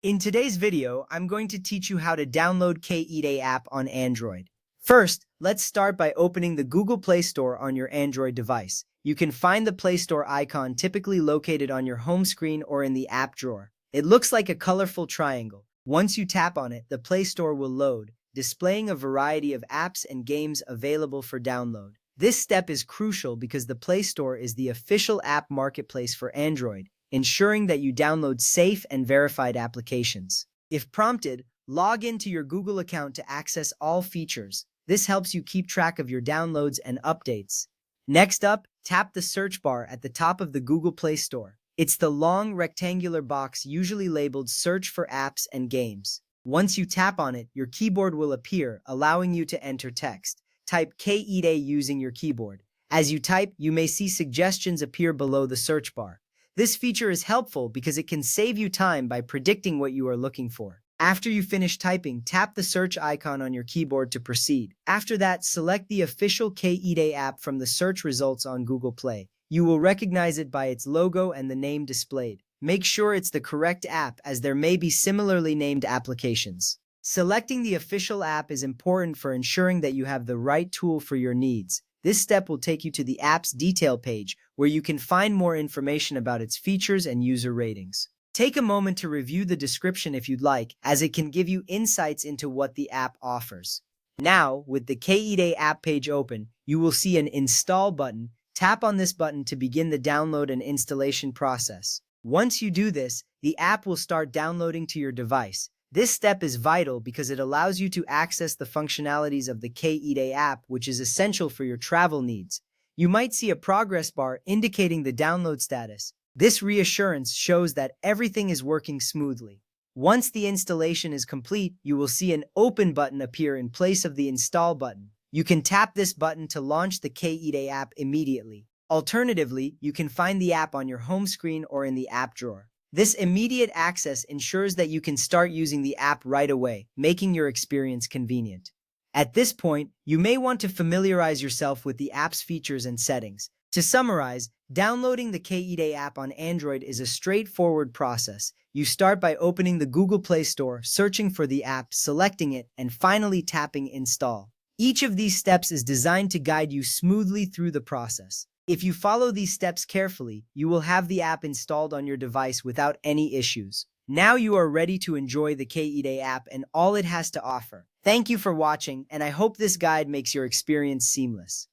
In today's video, I'm going to teach you how to download K-Eat app on Android. First, let's start by opening the Google Play Store on your Android device. You can find the Play Store icon typically located on your home screen or in the app drawer. It looks like a colorful triangle. Once you tap on it, the Play Store will load, displaying a variety of apps and games available for download. This step is crucial because the Play Store is the official app marketplace for Android, ensuring that you download safe and verified applications. If prompted, log into your Google account to access all features. This helps you keep track of your downloads and updates. Next up, tap the search bar at the top of the Google Play Store. It's the long rectangular box usually labeled Search for Apps and Games. Once you tap on it, your keyboard will appear, allowing you to enter text. Type K-Eat using your keyboard. As you type, you may see suggestions appear below the search bar. This feature is helpful because it can save you time by predicting what you are looking for. After you finish typing, tap the search icon on your keyboard to proceed. After that, select the official K-Eat app from the search results on Google Play. You will recognize it by its logo and the name displayed. Make sure it's the correct app, as there may be similarly named applications. Selecting the official app is important for ensuring that you have the right tool for your needs. This step will take you to the app's detail page, where you can find more information about its features and user ratings. Take a moment to review the description if you'd like, as it can give you insights into what the app offers. Now, with the K-Eat app page open, you will see an Install button. Tap on this button to begin the download and installation process. Once you do this, the app will start downloading to your device. This step is vital because it allows you to access the functionalities of the K-Eat app, which is essential for your travel needs. You might see a progress bar indicating the download status. This reassurance shows that everything is working smoothly. Once the installation is complete, you will see an Open button appear in place of the Install button. You can tap this button to launch the K-Eat app immediately. Alternatively, you can find the app on your home screen or in the app drawer. This immediate access ensures that you can start using the app right away, making your experience convenient. At this point, you may want to familiarize yourself with the app's features and settings. To summarize, downloading the K-Eat app on Android is a straightforward process. You start by opening the Google Play Store, searching for the app, selecting it, and finally tapping Install. Each of these steps is designed to guide you smoothly through the process. If you follow these steps carefully, you will have the app installed on your device without any issues. Now you are ready to enjoy the K-Eat app and all it has to offer. Thank you for watching, and I hope this guide makes your experience seamless.